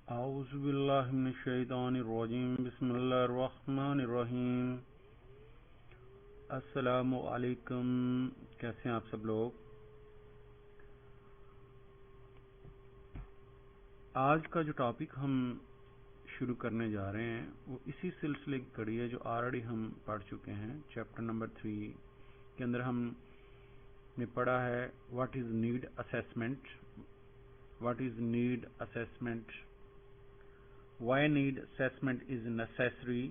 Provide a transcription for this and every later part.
اعوذ باللہ من الشیطان الرجیم بسم اللہ الرحمن الرحیم۔ السلام علیکم، کیسے ہیں آپ سب لوگ؟ آج کا جو ٹاپک ہم شروع کرنے جا رہے ہیں وہ اسی سلسلے کی کڑی ہے جو آلریڈی ہم پڑھ چکے ہیں۔ چیپٹر نمبر 3 کے اندر ہم نے پڑھا ہے what is need assessment, why need assessment is necessary,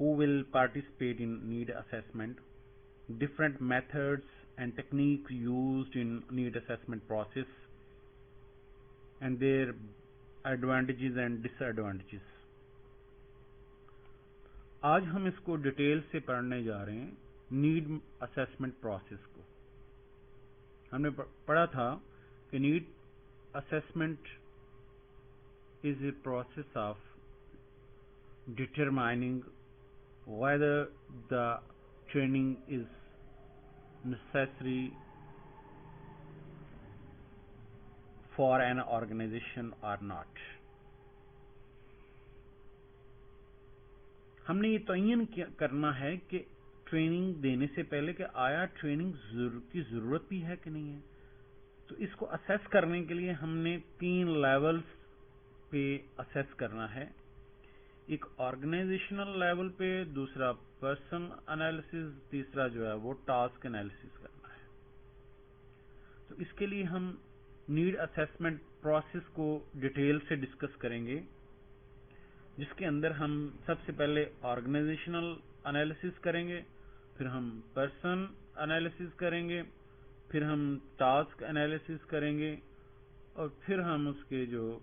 who will participate in need assessment, different methods and techniques used in need assessment process and their advantages and disadvantages۔ آج ہم اس کو detail سے پڑھنے جا رہے ہیں، نیڈ اسیسمنٹ پروسیس کو۔ ہم نے پڑھا تھا کہ need assessment is a process of determining whether the training is necessary for an organization or not۔ ہم نے یہ تعین کرنا ہے کہ ٹریننگ دینے سے پہلے کہ آیا ٹریننگ کی ضرورت بھی ہے کہ نہیں ہے۔ تو اس کو اسیس کرنے کے لیے ہم نے 3 لیولز پہ اسیس کرنا ہے، ایک آرگنائزیشنل لیول پہ، دوسرا پرسن انالیسز، تیسرا جو ہے وہ ٹاسک انالیسز کرنا ہے۔ تو اس کے لیے ہم نیڈ اسیسمنٹ پروسیس کو ڈیٹیل سے ڈسکس کریں گے، جس کے اندر ہم سب سے پہلے آرگنائزیشنل انالیسز کریں گے، پھر ہم پرسن انالیسز کریں گے، پھر ہم ٹاسک انالیسز کریں گے، اور پھر ہم اس کے جو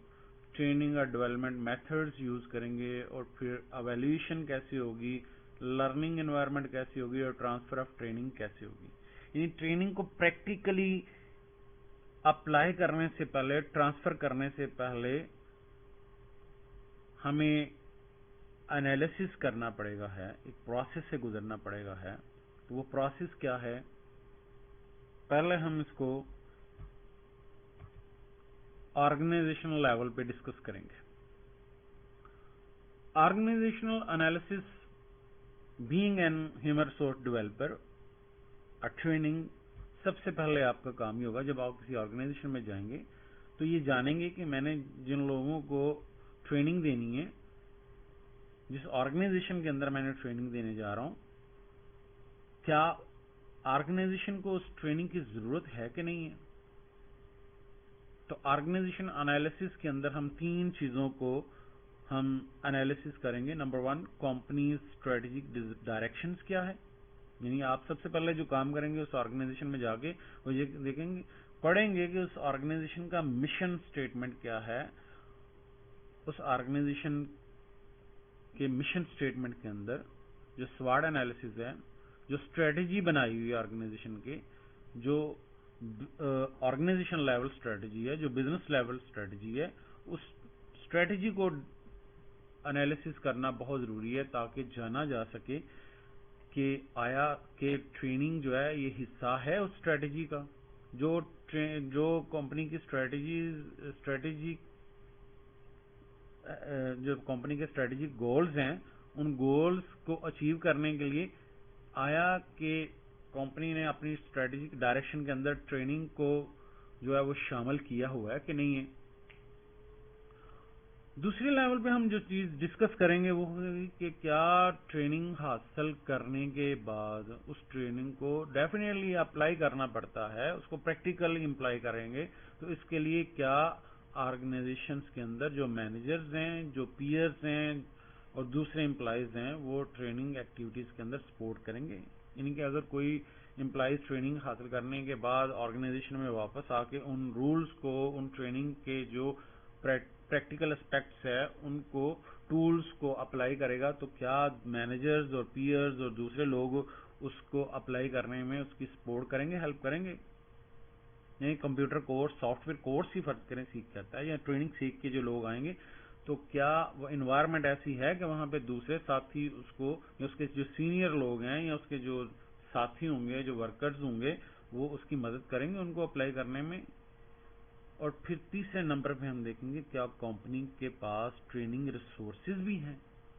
ٹریننگ اور ڈیولپمنٹ میتھڈز یوز کریں گے، اور پھر ایویلیویشن کیسی ہوگی، لرننگ انوائرمنٹ کیسی ہوگی، اور ٹرانسفر آف ٹریننگ کیسی ہوگی۔ یعنی ٹریننگ کو پریکٹیکلی اپلائی کرنے سے پہلے، ٹرانسفر کرنے سے پہلے ہمیں انالیسس کرنا پڑے گا، ہے ایک پروسیس سے گزرنا پڑے گا ہے۔ تو وہ پروسیس کیا ہے؟ پہلے ہم اس کو آرگنائزیشنل لیول پہ ڈسکس کریں گے۔ Organizational analysis being an human resource developer, training سب سے پہلے آپ کا کام یہ ہوگا جب آپ کسی آرگنائزیشن میں جائیں گے تو یہ جانیں گے کہ میں نے جن لوگوں کو ٹریننگ دینی ہے، جس آرگنائزیشن کے اندر میں نے ٹریننگ دینے جا رہا ہوں، کیا آرگنائزیشن کو اس ٹریننگ کی ضرورت ہے کہ نہیں ہے۔ تو آرگنائزیشن انالیسس کے اندر ہم 3 چیزوں کو ہم انالیسس کریں گے۔ نمبر 1، کمپنی اسٹریٹجک ڈائریکشنز کیا ہے، یعنی آپ سب سے پہلے جو کام کریں گے اس آرگنائزیشن میں جا کے وہ یہ دیکھیں گے، پڑھیں گے کہ اس آرگنائزیشن کا مشن اسٹیٹمنٹ کیا ہے۔ اس آرگنائزیشن کے مشن اسٹیٹمنٹ کے اندر جو سوارٹ انالیسس ہے، جو اسٹریٹجی بنائی ہوئی ہے آرگنائزیشن کے، جو آرگنائزیشن لیول اسٹریٹجی ہے، جو بزنس لیول اسٹریٹجی ہے، اس اسٹریٹجی کو انالیسس کرنا بہت ضروری ہے تاکہ جانا جا سکے کہ آیا کہ ٹریننگ جو ہے یہ حصہ ہے اس اسٹریٹجی کا۔ جو کمپنی کی جو کمپنی کے اسٹریٹجک گولز ہیں، ان گولز کو اچیو کرنے کے لیے آیا کہ کمپنی نے اپنی اسٹریٹجک ڈائریکشن کے اندر ٹریننگ کو جو ہے وہ شامل کیا ہوا ہے کہ نہیں ہے۔ دوسرے لیول پہ ہم جو چیز ڈسکس کریں گے وہ ہوگی کہ کیا ٹریننگ حاصل کرنے کے بعد اس ٹریننگ کو ڈیفینیٹلی اپلائی کرنا پڑتا ہے، اس کو پریکٹیکلی امپلائی کریں گے، تو اس کے لیے کیا آرگنائزیشنز کے اندر جو مینیجرز ہیں، جو پیئرز ہیں اور دوسرے امپلائیز ہیں، وہ ٹریننگ ایکٹیویٹیز کے اندر سپورٹ کریں گے۔ یعنی کہ اگر کوئی امپلائیز ٹریننگ حاصل کرنے کے بعد آرگنائزیشن میں واپس آ کے ان رولز کو، ان ٹریننگ کے جو پریکٹیکل اسپیکٹس ہے، ان کو ٹولز کو اپلائی کرے گا، تو کیا مینیجرز اور پیئرز اور دوسرے لوگ اس کو اپلائی کرنے میں اس کی سپورٹ کریں گے، ہیلپ کریں گے۔ یعنی computer course, software course ہی فرض کریں سیکھ جاتا ہے، یا ٹریننگ سیکھ کے جو لوگ آئیں گے تو کیا وہ انوائرمنٹ ایسی ہے کہ وہاں پہ دوسرے ساتھی اس کو، یا اس کے جو سینئر لوگ ہیں یا اس کے جو ساتھی ہوں گے، جو ورکرز ہوں گے، وہ اس کی مدد کریں گے ان کو اپلائی کرنے میں۔ اور پھر تیسرے نمبر پہ ہم دیکھیں گے کیا کمپنی کے پاس ٹریننگ ریسورسز بھی ہیں.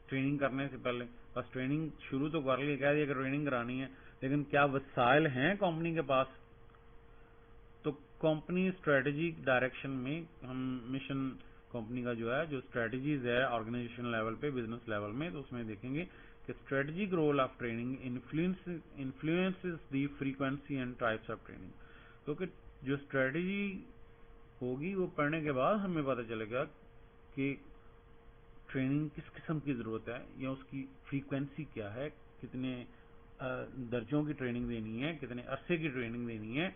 ٹریننگ کرنے سے پہلے بس ٹریننگ شروع تو کر لی، کہہ دیا کہ ٹریننگ کرانی ہے، لیکن کیا وسائل ہیں کمپنی کے پاس. تو کمپنی اسٹریٹجک ڈائریکشن میں ہم مشن کمپنی کا جو ہے جو اسٹریٹجیز ہے آرگنائزیشن لیول پہ بزنس لیول میں، تو اس میں دیکھیں گے کہ strategic role of training influences the frequency and types of training. کیونکہ جو اسٹریٹجی ہوگی وہ پڑھنے کے بعد ہمیں پتہ چلے گا کہ ٹریننگ کس قسم کی ضرورت ہے یا اس کی فریکوینسی کیا ہے، کتنے درجوں کی ٹریننگ دینی ہے، کتنے عرصے کی ٹریننگ دینی ہے.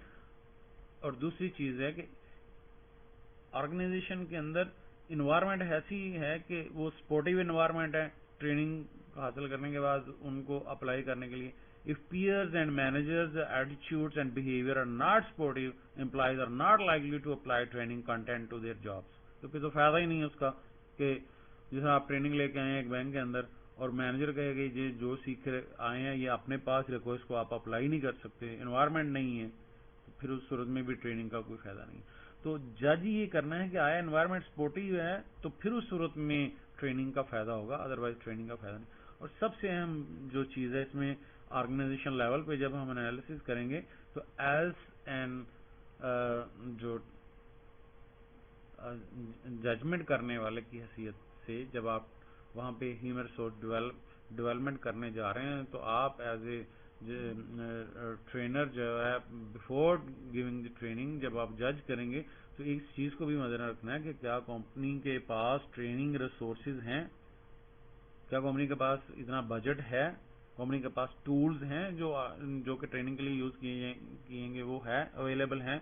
اور دوسری چیز ہے کہ آرگنائزیشن کے اندر انوائرمنٹ ایسی ہے کہ وہ سپورٹیو انوائرمنٹ ہے ٹریننگ حاصل کرنے کے بعد ان کو اپلائی کرنے کے لیے. If peers and managers' attitudes and behavior are not supportive, employees are not likely to apply training content to their jobs. تو پھر تو فائدہ ہی نہیں ہے اس کا کہ جیسے آپ ٹریننگ لے کے آئے ہیں ایک بینک کے اندر اور مینیجر کہے کہ یہ جو سیکھ آئے ہیں یہ اپنے پاس رکھو، اس کو آپ اپلائی نہیں کر سکتے، انوائرمنٹ نہیں ہے، تو پھر اس صورت میں بھی ٹریننگ کا کوئی فائدہ نہیں. تو جج یہ کرنا ہے کہ آیا انوائرمنٹ سپورٹیو ہے تو پھر اس صورت میں ٹریننگ کا فائدہ ہوگا، ادروائز ٹریننگ کا فائدہ نہیں. اور سب سے اہم جو چیز ہے اس میں آرگنائزیشن لیول پہ جب ہم انالیسس کریں گے تو ایز این جو ججمنٹ کرنے والے کی حیثیت سے جب آپ وہاں پہ ہیومن ریسورس ڈیولپمنٹ کرنے جا رہے ہیں تو آپ ایز اے ٹرینر جو ہے بیفور گیونگ دی ٹریننگ جب آپ جج کریں گے تو اس چیز کو بھی مد نظر رکھنا ہے کہ کیا کمپنی کے پاس ٹریننگ ریسورسز ہیں، کیا کمپنی کے پاس اتنا بجٹ ہے، کمپنی کے پاس ٹولز ہیں جو کہ ٹریننگ کے لیے یوز کیے گے وہ ہے اویلیبل ہیں.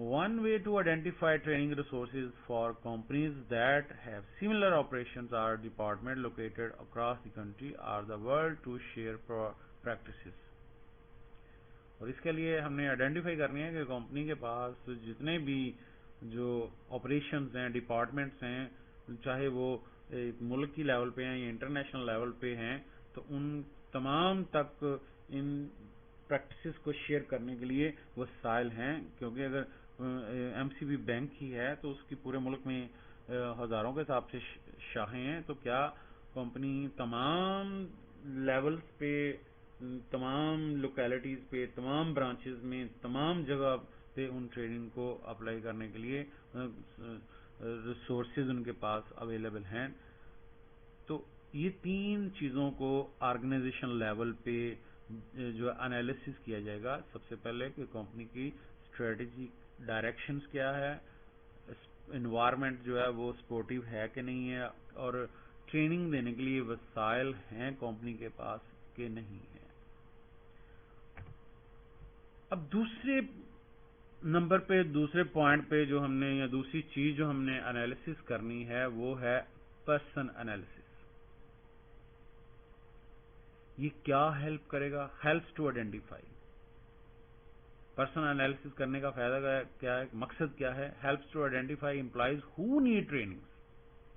One way to identify training resources for companies that have similar operations or departments located across the country or the world to share practices. اور اس کے لیے ہم نے آئیڈینٹیفائی کرنی ہے کہ کمپنی کے پاس جتنے بھی جو آپریشنز ہیں، ڈپارٹمنٹس ہیں، چاہے وہ ایک ملک کی لیول پہ ہیں یا انٹرنیشنل لیول پہ ہیں، تو ان تمام تک ان پریکٹسز کو شیئر کرنے کے لیے وسائل ہیں. کیونکہ اگر ایم سی بی بینک ہی ہے تو اس کی پورے ملک میں ہزاروں کے حساب سے شاخیں ہیں، تو کیا کمپنی تمام لیولز پہ، تمام لوکیلٹیز پہ، تمام برانچز میں، تمام جگہ پہ ان ٹریننگ کو اپلائی کرنے کے لیے ریسورسز ان کے پاس اویلیبل ہیں. تو یہ تین چیزوں کو آرگنائزیشن لیول پہ جو انالیسس کیا جائے گا. سب سے پہلے کہ کمپنی کی اسٹریٹجی ڈائریکشنز کیا ہے، انوائرمنٹ جو ہے وہ سپورٹیو ہے کہ نہیں ہے، اور ٹریننگ دینے کے لیے وسائل ہیں کمپنی کے پاس کہ نہیں ہے. اب دوسرے نمبر پہ، دوسرے پوائنٹ پہ جو ہم نے یا دوسری چیز جو ہم نے انالیسس کرنی ہے وہ ہے پرسن انالیسس. یہ کیا ہیلپ کرے گا؟ Helps to identify. Person analysis کرنے کا فائدہ کیا ہے، مقصد کیا ہے؟ Helps to identify employees who need training.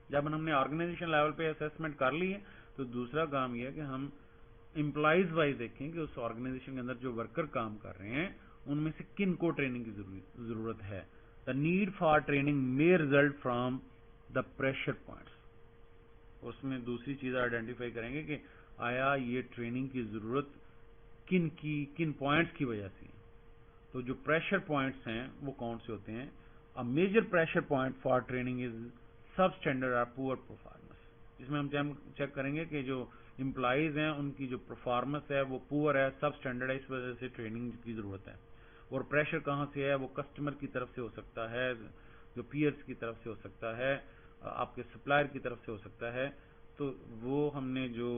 جب ہم نے آرگنائزیشن لیول پہ اسیسمنٹ کر لی ہے تو دوسرا کام یہ ہے کہ ہم امپلائیز وائز دیکھیں کہ اس آرگنائزیشن کے اندر جو ورکر کام کر رہے ہیں ان میں سے کن کو ٹریننگ کی ضرورت ہے. The need for training may result from the pressure points. اس میں دوسری چیز آئیڈینٹیفائی کریں گے کہ آیا یہ ٹریننگ کی ضرورت کن پوائنٹس کی وجہ سے. تو جو پریشر پوائنٹس ہیں وہ کون سے ہوتے ہیں؟ A major pressure point for training is substandard or poor performance. جس میں ہم چیک کریں گے کہ جو امپلائیز ہیں ان کی جو پرفارمنس ہے وہ پور ہے، سب اسٹینڈرڈ ہے، اس وجہ سے ٹریننگ کی ضرورت ہے. اور پریشر کہاں سے ہے؟ وہ کسٹمر کی طرف سے ہو سکتا ہے، جو پیئرس کی طرف سے ہو سکتا ہے، آپ کے سپلائر کی طرف سے ہو سکتا ہے. تو وہ ہم نے جو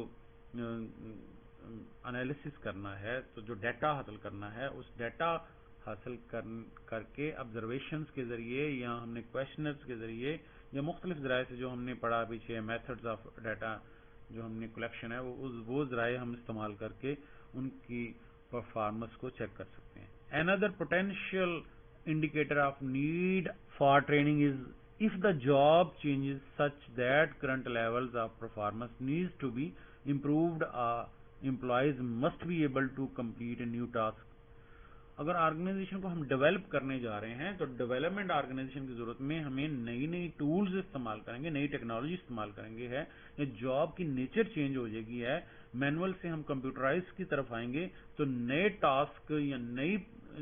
انالیسس کرنا ہے، تو جو ڈیٹا حاصل کرنا ہے اس ڈیٹا حاصل کر کے آبزرویشنز کے ذریعے یا ہم نے کویشچنرز کے ذریعے یا مختلف ذرائع سے جو ہم نے پڑھا پیچھے میتھڈز آف ڈیٹا جو ہم نے کلیکشن ہے وہ ذرائع ہم استعمال کر کے ان کی پرفارمنس کو چیک کر سکتے ہیں. Another potential indicator of need for training is if the job changes such that current levels of performance needs to be improved, employees must be able to complete a new task اگر organization کو ہم develop کرنے جا رہے ہیں تو development organization کی ضرورت میں ہمیں نئی نئی ٹولز استعمال کریں گے, نئی ٹیکنالوجی استعمال کریں گے, ہے یا جاب کی نیچر چینج ہو جائے گی, ہے مینول سے ہم کمپیوٹرائز کی طرف آئیں گے, تو نئے ٹاسک یا نئی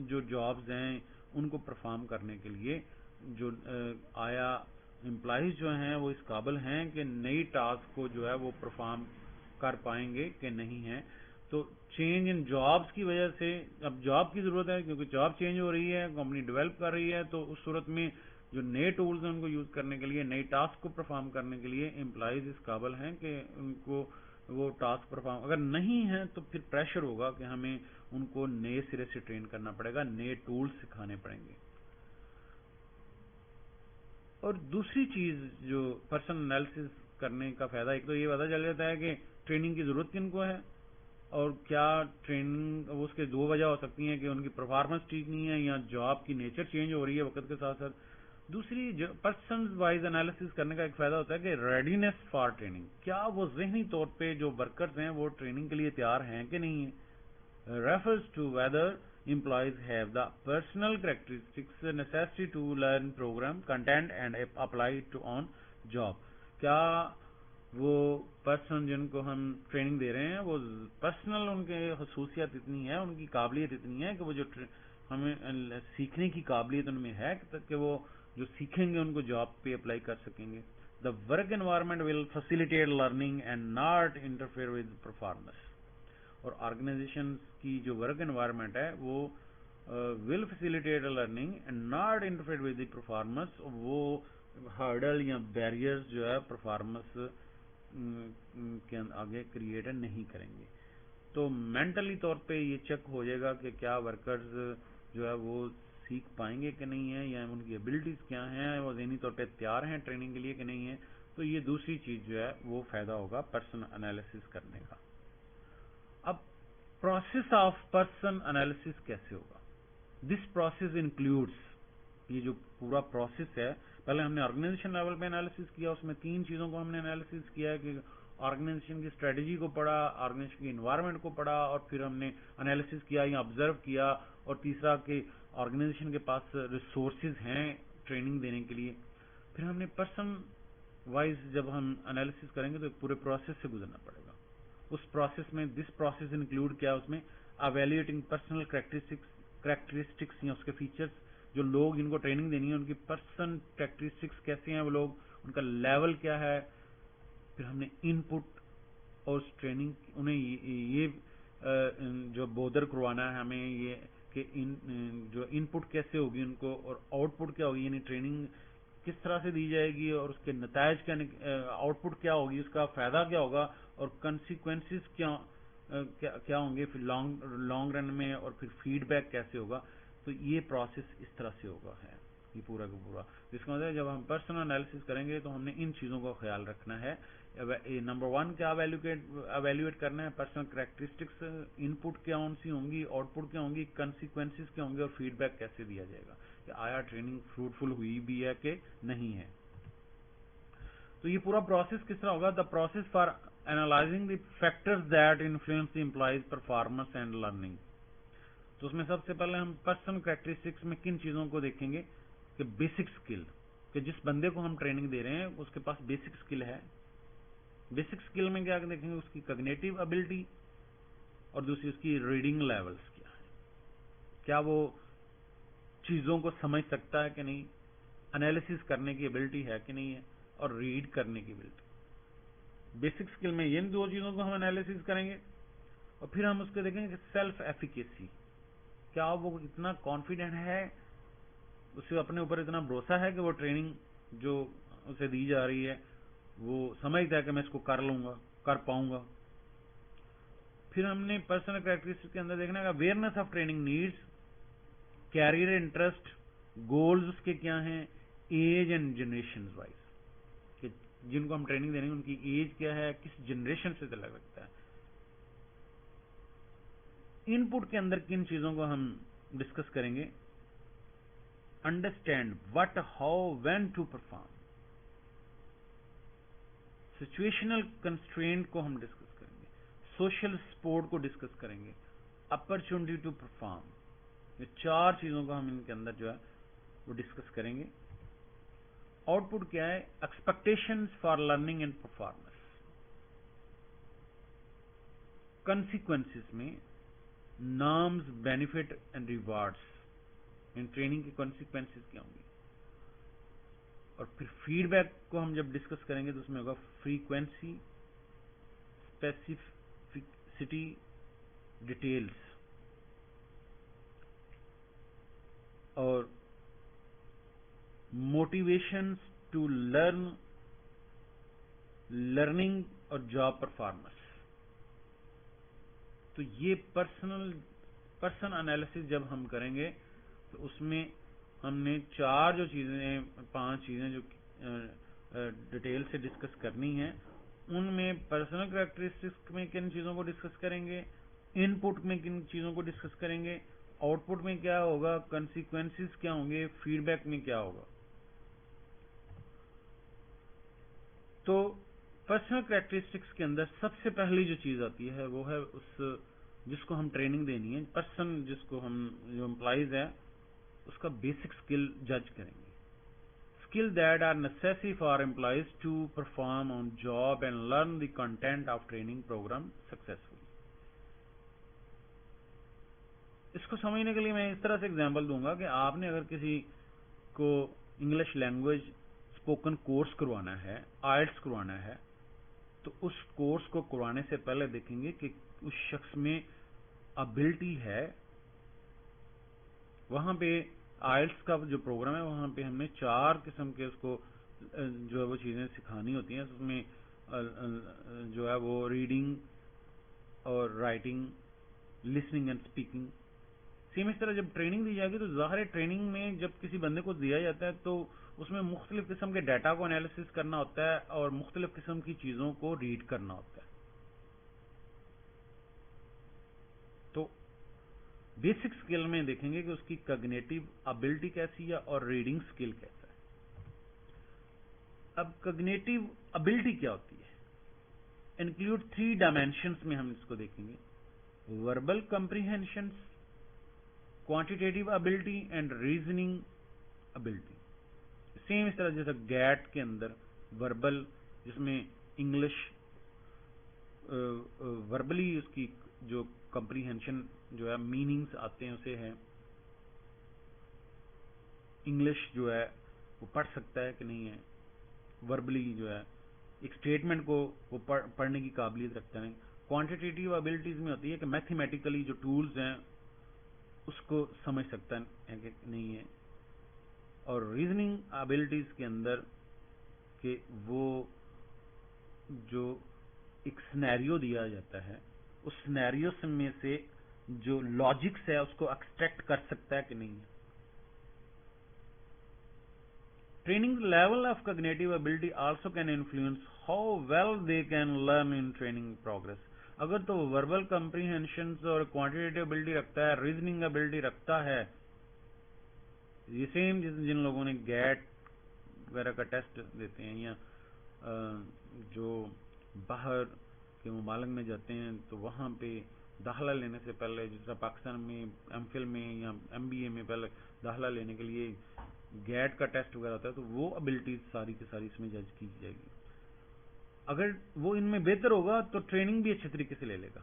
جو جابز ہیں ان کو پرفارم کرنے کے لیے جو آیا امپلائیز جو ہیں وہ اس قابل ہیں کہ نئی ٹاسک کو جو ہے وہ پرفارم کر پائیں گے کہ نہیں ہیں. تو چینج ان جابس کی وجہ سے, اب جاب کی ضرورت ہے کیونکہ جاب چینج ہو رہی ہے, کمپنی ڈیولپ کر رہی ہے, تو اس صورت میں جو نئے ٹولز ہیں ان کو یوز کرنے کے لیے, نئی ٹاسک کو پرفارم کرنے کے لیے امپلائیز اس قابل ہیں کہ ان کو وہ ٹاسک پرفارم, اگر نہیں ہیں تو پھر پریشر ہوگا کہ ہمیں ان کو نئے سرے سے ٹرین کرنا پڑے گا, نئے ٹولز سکھانے پڑیں گے. اور دوسری چیز جو پرسن انالیسس کرنے کا فائدہ, ایک تو یہ پتہ چل جاتا ہے کہ ٹریننگ کی ضرورت کن کو ہے, اور کیا ٹریننگ اس کے دو وجہ ہو سکتی ہیں کہ ان کی پرفارمنس ٹھیک نہیں ہے یا جاب کی نیچر چینج ہو رہی ہے وقت کے ساتھ ساتھ. دوسری جو پرسنز وائز انالیسس کرنے کا ایک فائدہ ہوتا ہے کہ ریڈینس فار ٹریننگ, کیا وہ ذہنی طور پہ جو ورکرز ہیں وہ ٹریننگ کے لیے تیار ہیں کہ نہیں ہیں. refers to whether employees have the personal characteristics necessary to learn program content and apply it to on job. کیا وہ پرسن جن کو ہم ٹریننگ دے رہے ہیں وہ پرسنل ان کے خصوصیت اتنی ہے, ان کی قابلیت اتنی ہے کہ وہ جو ہمیں سیکھنے کی قابلیت ان میں ہے کہ وہ جو سیکھیں گے ان کو جاب پہ اپلائی کر سکیں گے. The work environment will facilitate learning and not interfere with performance. اور آرگنائزیشن کی جو ورک انوائرمنٹ ہے وہ will facilitate learning and not interfere with the performance, وہ ہرڈل یا بیریئرز جو ہے پرفارمنس کے آگے کریٹ نہیں کریں گے. تو مینٹلی طور پہ یہ چیک ہو جائے گا کہ کیا ورکرز جو ہے وہ سیکھ پائیں گے کہ نہیں ہے, یا ان کی ایبلٹیز کیا ہیں, وہ ذہنی طور پہ تیار ہیں ٹریننگ کے لیے کہ نہیں ہے. تو یہ دوسری چیز جو ہے وہ فائدہ ہوگا پرسن انالیسس کرنے کا. اب پروسیس آف پرسن انالیسس کیسے ہوگا. دس پروسیس انکلوڈس, یہ جو پورا پروسیس ہے, پہلے ہم نے آرگنائزیشن لیول پہ انالیسس کیا, اس میں تین چیزوں کو ہم نے انالیسس کیا ہے کہ آرگنائزیشن کی اسٹریٹجی کو پڑھا, آرگنائزیشن کی انوائرمنٹ کو پڑھا, اور پھر ہم نے انالیسس کیا یا آبزرو کیا, اور تیسرا کہ آرگنائزیشن کے پاس ریسورسز ہیں ٹریننگ دینے کے لیے. پھر ہم نے پرسن وائز جب ہم انالیسس کریں گے تو ایک پورے پروسیس سے گزرنا پڑے گا. اس پروسیس میں دس پروسیس انکلوڈ کیا, اس میں ایویلویٹنگ پرسنل کریکٹرسٹکس یا اس کے فیچرز, جو لوگ جن کو ٹریننگ دینی ہے ان کی پرسن کریکٹرسٹکس کیسے ہیں, وہ لوگ ان کا لیول کیا ہے. پھر ہم نے ان پٹ اور ٹریننگ انہیں یہ جو بودر کروانا ہے ہمیں, یہ کہ جو ان پٹ کیسے ہوگی ان کو, اور آؤٹ پٹ کیا ہوگی, یعنی ٹریننگ کس طرح سے دی جائے گی اور اس کے نتائج کیا, آؤٹ پٹ کیا ہوگی, اس کا فائدہ کیا ہوگا, اور کنسیکوینسز کیا ہوں گے پھر لانگ رن میں, اور پھر فیڈ بیک کیسے ہوگا. تو یہ پروسیس اس طرح سے ہوگا ہے یہ پورا کا پورا, جس کا مطلب ہے جب ہم پرسنل انالیسس کریں گے تو ہم نے ان چیزوں کا خیال رکھنا ہے. نمبر 1 کیا ایویلویٹ کرنا ہے, پرسنل کریکٹرسٹکس, ان پٹ کیا سی ہوں گی, آؤٹ پٹ کیا ہوں گی, کنسیکوینسز کیا ہوں گے, اور فیڈ بیک کیسے دیا جائے گا کہ آیا ٹریننگ فروٹفل ہوئی بھی ہے کہ نہیں ہے. تو یہ پورا پروسیس کس طرح ہوگا. The process for analysing the factors that influence the employees performance and learning. تو اس میں سب سے پہلے ہم پرسن کریکٹرسٹکس میں کن چیزوں کو دیکھیں گے کہ بیسک اسکل, کہ جس بندے کو ہم ٹریننگ دے رہے ہیں اس کے پاس بیسک اسکل ہے. بیسک اسکل میں کیا دیکھیں گے, اس کی کگنیٹو ابلٹی, اور دوسری اس کی ریڈنگ لیولز کیا ہے, کیا وہ چیزوں کو سمجھ سکتا ہے کہ نہیں, انالیسس کرنے کی ابلٹی ہے کہ نہیں ہے, اور ریڈ کرنے کی ابلٹی. بیسک اسکل میں ان دو چیزوں کو ہم انالیسس کریں گے. اور پھر ہم اس کو دیکھیں گے کہ سیلف ایفیکیسی, کیا وہ اتنا کانفیڈنٹ ہے, اسے اپنے اوپر اتنا بھروسہ ہے کہ وہ ٹریننگ جو اسے دی جا رہی ہے وہ سمجھتا ہے کہ میں اس کو کر لوں گا, کر پاؤں گا. پھر ہم نے پرسنل کریکٹرسٹک کے اندر دیکھنا ہے awareness of training needs, career interest, goals اس کے کیا ہیں, ایج اینڈ جنریشن وائز, کہ جن کو ہم ٹریننگ دیں گے ان کی ایج کیا ہے, کس جنریشن سے تعلق رکھتا ہے. ان پٹ کے اندر کن چیزوں کو ہم ڈسکس کریں گے, understand what, how, when to perform. Situational constraint کو ہم ڈسکس کریں گے, سوشل سپورٹ کو ڈسکس کریں گے, اپرچونٹی ٹو پرفارم, یہ 4 چیزوں کا ہم ان کے اندر جو ہے وہ ڈسکس کریں گے. آؤٹ پٹ کیا ہے؟ Expectations for learning and performance. Consequences میں نارمز، بینیفٹ اینڈ ریوارڈس. ان ٹریننگ کے کنسیکوینسز کیا ہوں گے؟ اور پھر فیڈ بیک کو ہم جب ڈسکس کریں گے تو اس میں ہوگا فریکوینسی، اسپیسیفسٹی، ڈیٹیلز. اور موٹیویشنز ٹو لرننگ اور جاب پرفارمنس. تو یہ پرسن انالیسس جب ہم کریں گے تو اس میں ہم نے 4 جو چیزیں 5 چیزیں جو ڈیٹیل سے ڈسکس کرنی ہیں، ان میں پرسنل کریکٹرسٹکس میں کن چیزوں کو ڈسکس کریں گے، ان پٹ میں کن چیزوں کو ڈسکس کریں گے، آؤٹ پٹ میں کیا ہوگا، کنسیکوینسز کیا ہوں گے، فیڈ بیک میں کیا ہوگا. تو پرسنل کریکٹرسٹکس کے اندر سب سے پہلی جو چیز آتی ہے وہ ہے جس کو ہم ٹریننگ دینی ہے، پرسن جس کو ہم جو امپلائیز ہے اس کا بیسک اسکل جج کریں گے. Skill that are necessary for employees to perform on job and learn the content of training program successfully. اس کو سمجھنے کے لیے میں اس طرح سے اگزامپل دوں گا کہ آپ نے اگر کسی کو انگلش لینگویج اسپوکن کورس کروانا ہے، آئلٹس کروانا ہے، تو اس کورس کو کروانے سے پہلے دیکھیں گے کہ اس شخص میں ابلٹی ہے. وہاں پہ آئلٹس کا جو پروگرام ہے وہاں پہ ہم نے 4 قسم کے اس کو جو ہے وہ چیزیں سکھانی ہوتی ہیں. اس میں جو ہے وہ ریڈنگ اور writing, listening and speaking. Same اس طرح جب ٹریننگ دی جائے گی تو ظاہر ہے ٹریننگ میں جب کسی بندے کو دیا جاتا ہے تو اس میں مختلف قسم کے ڈیٹا کو انالیسس کرنا ہوتا ہے اور مختلف قسم کی چیزوں کو ریڈ کرنا ہوتا ہے. تو بیسک اسکل میں دیکھیں گے کہ اس کی کگنیٹو ابلٹی کیسی ہے اور ریڈنگ اسکل کیسا ہے. اب کگنیٹو ابلٹی کیا ہوتی ہے؟ انکلوڈ 3 ڈائمینشنز میں ہم اس کو دیکھیں گے: verbal comprehensions, quantitative ability and reasoning ability. Same اس طرح جیسا گیٹ کے اندر وربل، جس میں انگلش وربلی اس کی جو کمپریہنشن جو ہے میننگز آتے ہیں اسے ہے، انگلش جو ہے وہ پڑھ سکتا ہے کہ نہیں ہے، وربلی جو ہے ایک اسٹیٹمنٹ کو وہ پڑھنے کی قابلیت رکھتا ہے. کوانٹیٹیو ابلٹیز میں ہوتی ہے کہ میتھمیٹیکلی جو ٹولز ہیں اس کو سمجھ سکتا ہے کہ نہیں ہے. اور ریزننگ ابلٹیز کے اندر کہ وہ جو ایک سینیریو دیا جاتا ہے اس سینیریو میں سے جو لاجکس ہے اس کو ایکسٹریکٹ کر سکتا ہے کہ نہیں ہے. Training level of cognitive ability also can influence how well they can learn in training progress. اگر تو وربل کمپریہنشنز اور کوانٹیٹیو ابلٹی رکھتا ہے، ریزننگ ابلٹی رکھتا ہے، یہ سیم جن لوگوں نے گیٹ وغیرہ کا ٹیسٹ دیتے ہیں یا جو باہر کے ممالک میں جاتے ہیں تو وہاں پہ داخلہ لینے سے پہلے، جس طرح پاکستان میں ایم فل میں یا ایم بی اے میں پہلے داخلہ لینے کے لیے گیٹ کا ٹیسٹ وغیرہ ہوتا ہے، تو وہ ابلٹیز ساری کی ساری اس میں جج کی جائے گی. اگر وہ ان میں بہتر ہوگا تو ٹریننگ بھی اچھے طریقے سے لے لے گا.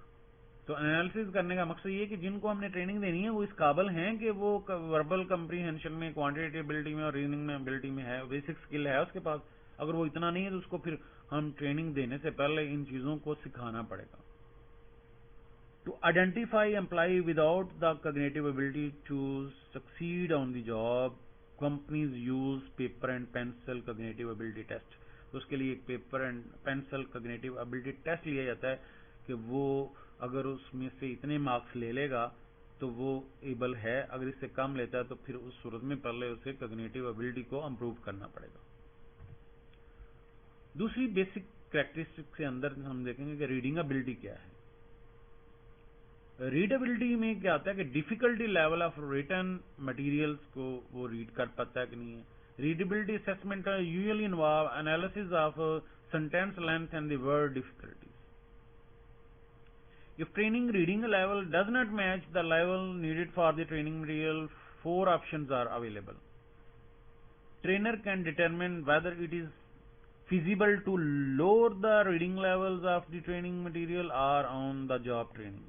تو انالیسس کرنے کا مقصد یہ کہ جن کو ہم نے ٹریننگ دینی ہے وہ اس قابل ہیں کہ وہ وربل کمپریہنشن میں، کوانٹیٹیو ابلٹی میں اور ریزننگ میں ابلٹی میں ہے، بیسک اسکل ہے اس کے پاس. اگر وہ اتنا نہیں ہے تو اس کو پھر ہم ٹریننگ دینے سے پہلے ان چیزوں کو سکھانا پڑے گا. To identify employee without the cognitive ability to succeed on the job, companies use paper and pencil cognitive ability test. تو اس کے لیے ایک paper and pencil cognitive ability test لیا جاتا ہے کہ وہ اگر اس میں سے اتنے مارکس لے لے گا تو وہ ایبل ہے، اگر اس سے کم لیتا ہے تو پھر اس صورت میں پہلے اسے کگنیٹو ابلٹی کو امپروو کرنا پڑے گا. دوسری بیسک کریکٹرسٹک کے اندر ہم دیکھیں گے کہ ریڈنگ ابلٹی کیا ہے. ریڈیبلٹی میں کیا آتا ہے کہ difficulty level of return materials کو وہ ریڈ کر پاتا ہے کہ نہیں ہے. Readability assessment usually involve analysis of sentence length and the word difficulties. If training reading level does not match the level needed for the training material, 4 options are available. Trainer can determine whether it is feasible to lower the reading levels of the training material or on the job trainings.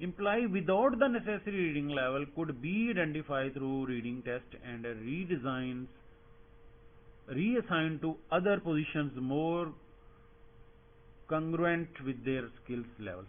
Employee without the necessary reading level could be identified through reading test and reassigned to other positions more congruent with their skills levels.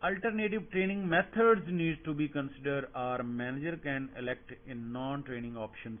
Alternative training methods need to be considered, or manager can elect in non-training options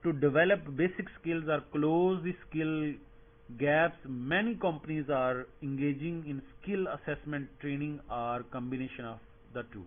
To develop basic skills or close the skill gaps, many companies are engaging in skill assessment training or combination of the two.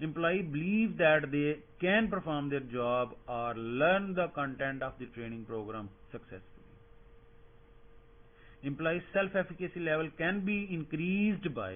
Employee believe that they can perform their job or learn the content of the training program successfully. Employee self-efficacy level can be increased by,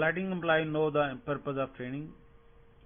letting employee know the purpose of training,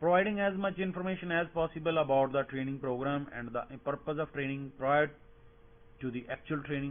Providing as much information as possible about the training program and the purpose of training prior to the actual training.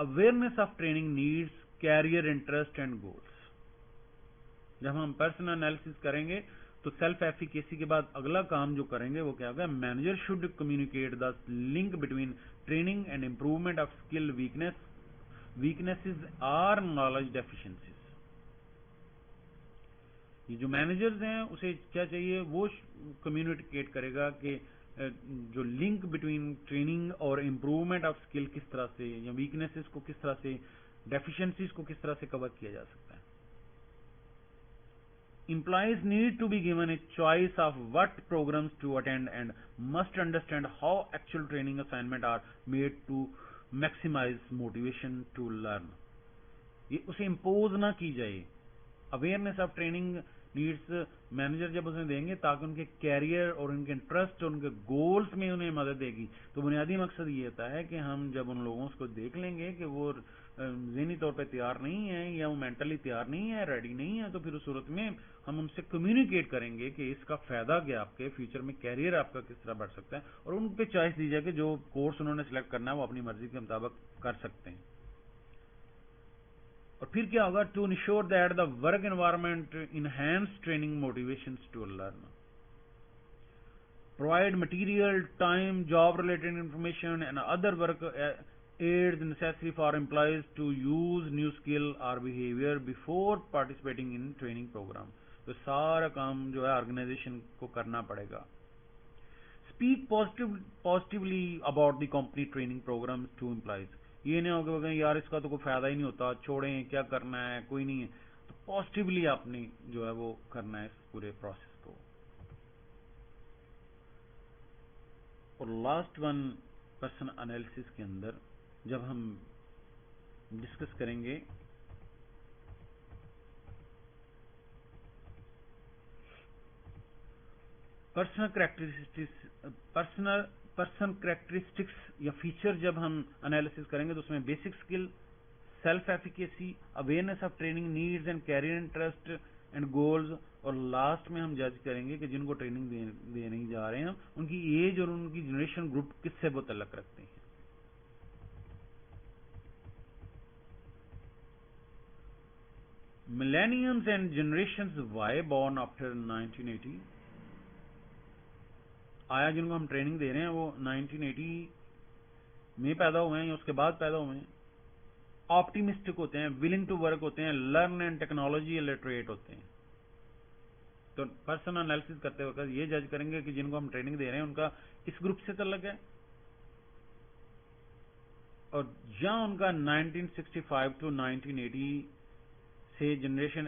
awareness of training needs, career interest and goals. جب ہم personal analysis کریں گے تو self efficacy کے بعد اگلا کام جو کریں گے وہ کیا ہوگا؟ Manager should communicate the link between training and improvement of skill weaknesses اور نالج ڈیفیشنسیز. یہ جو مینیجرز ہیں اسے کیا چاہیے؟ وہ کمیونیکیٹ کرے گا کہ جو لنک بٹوین ٹریننگ اور امپروومنٹ آف اسکل کس طرح سے، یا ویکنیسز کو کس طرح سے، ڈیفیشنسیز کو کس طرح سے کور کیا جا سکتا ہے. Employees need to be given a choice of what programs to attend and must understand how actual training assignments are made to maximize motivation to learn. یہ اسے امپوز نہ کی جائے. Awareness of training needs manager جب اسے دیں گے تاکہ ان کے کیریئر اور ان کے انٹرسٹ اور ان کے گولز میں انہیں مدد دے گی. تو بنیادی مقصد یہ ہوتا ہے کہ ہم جب ان لوگوں کو دیکھ لیں گے کہ وہ ذہنی طور پہ تیار نہیں ہے یا وہ مینٹلی تیار نہیں ہے، ریڈی نہیں ہے، تو پھر اس صورت میں ہم ان سے کمیونیکیٹ کریں گے کہ اس کا فائدہ کیا آپ کے فیوچر میں، کیریئر آپ کا کس طرح بڑھ سکتا ہے، اور ان پہ چوائس دی جائے کہ جو کورس انہوں نے سلیکٹ کرنا ہے وہ اپنی مرضی کے مطابق کر سکتے ہیں. اور پھر کیا ہوگا؟ To ensure that the work environment enhance training motivations to learn. Provide material, time, job-related information, and other work aids necessary for employees to use new skill or behavior before participating in training program. تو سارا کام جو ہے organization کو کرنا پڑے گا. Speak positively about the company training programs to employees. یہ نہیں ہوگا کہ یار اس کا تو کوئی فائدہ ہی نہیں ہوتا، چھوڑیں، کیا کرنا ہے، کوئی نہیں ہے. تو پازیٹیولی آپ نے جو ہے وہ کرنا ہے اس پورے پروسیس کو. اور لاسٹ ون پرسن انالیسس کے اندر جب ہم ڈسکس کریں گے پرسن کریکٹرسٹکس یا فیچر، جب ہم انالیسس کریں گے تو اس میں basic skill, self efficacy, awareness of training needs and career interest and goals, اور لاسٹ میں ہم جج کریں گے کہ جن کو ٹریننگ دینے جا رہے ہیں ان کی ایج اور ان کی جنریشن گروپ کس سے وہ تعلق رکھتے ہیں. Millennials and generations Y born after 1980. آیا جن کو ہم ٹریننگ دے رہے ہیں وہ 1980 میں پیدا ہوئے ہیں یا اس کے بعد پیدا ہوئے ہیں. آپٹیمسٹک ہوتے ہیں، ولنگ ٹو ورک ہوتے ہیں، لرن اینڈ ٹیکنالوجی الٹریٹ ہوتے ہیں. تو پرسن انالیسس کرتے وقت یہ جج کریں گے کہ جن کو ہم ٹریننگ دے رہے ہیں ان کا اس گروپ سے تعلق ہے، اور جہاں ان کا 1965 ٹو 1980 سے جنریشن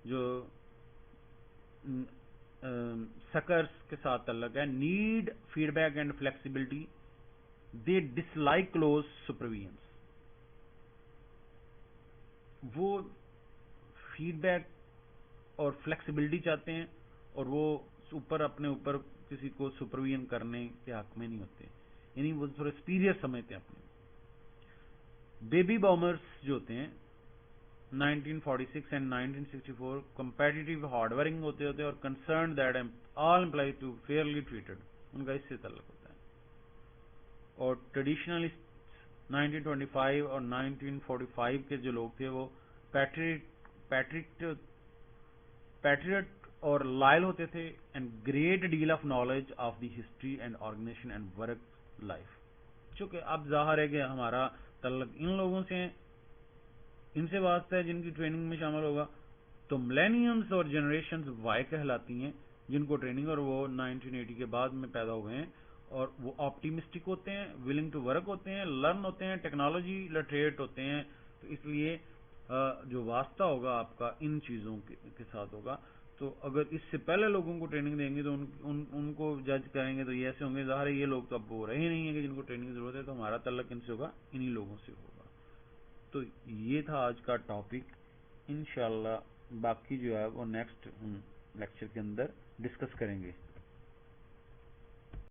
جو سکرز کے ساتھ تعلق ہے. Need feedback and flexibility, they dislike close supervisions. وہ فیڈ بیک اور فلیکسیبلٹی چاہتے ہیں اور وہ اپنے اوپر کسی کو سپرویژن کرنے کے حق میں نہیں ہوتے، یعنی وہ تھوڑے سپیریئر سمجھتے ہیں اپنے. بیبی بومرز جو ہوتے ہیں 1946 اینڈ 1964 کمپیٹیٹیو ہارڈ ورکنگ ہوتے اور concern that all employees to fairly treated, ان کا اس سے تعلق ہوتا ہے. اور ٹریڈیشنلسٹ 1925 اور 1945 کے جو لوگ تھے وہ پیٹریٹ اور لائل ہوتے تھے and great deal of knowledge of the history and organization and work life. چونکہ اب ظاہر ہے کہ ہمارا تعلق ان لوگوں سے ہیں، ان سے واسطہ ہے جن کی ٹریننگ میں شامل ہوگا. تو ملینیمز اور جنریشنز وائی کہلاتی ہیں جن کو ٹریننگ، اور وہ 1980 کے بعد میں پیدا ہوئے ہیں، اور وہ آپٹیمسٹک ہوتے ہیں، ولنگ ٹو ورک ہوتے ہیں، لرن ہوتے ہیں، ٹیکنالوجی لٹریٹ ہوتے ہیں. تو اس لیے جو واسطہ ہوگا آپ کا ان چیزوں کے ساتھ ہوگا. تو اگر اس سے پہلے لوگوں کو ٹریننگ دیں گے تو ان کو جج کریں گے تو یہ ایسے ہوں گے، ظاہر ہے یہ لوگ تو اب وہ رہے نہیں ہیں کہ جن کو ٹریننگ کی ضرورت ہے، تو ہمارا تعلق ان سے ہوگا، انہی لوگوں سے ہوگا. تو یہ تھا آج کا ٹاپک. انشاءاللہ باقی جو ہے وہ نیکسٹ لیکچر کے اندر ڈسکس کریں گے.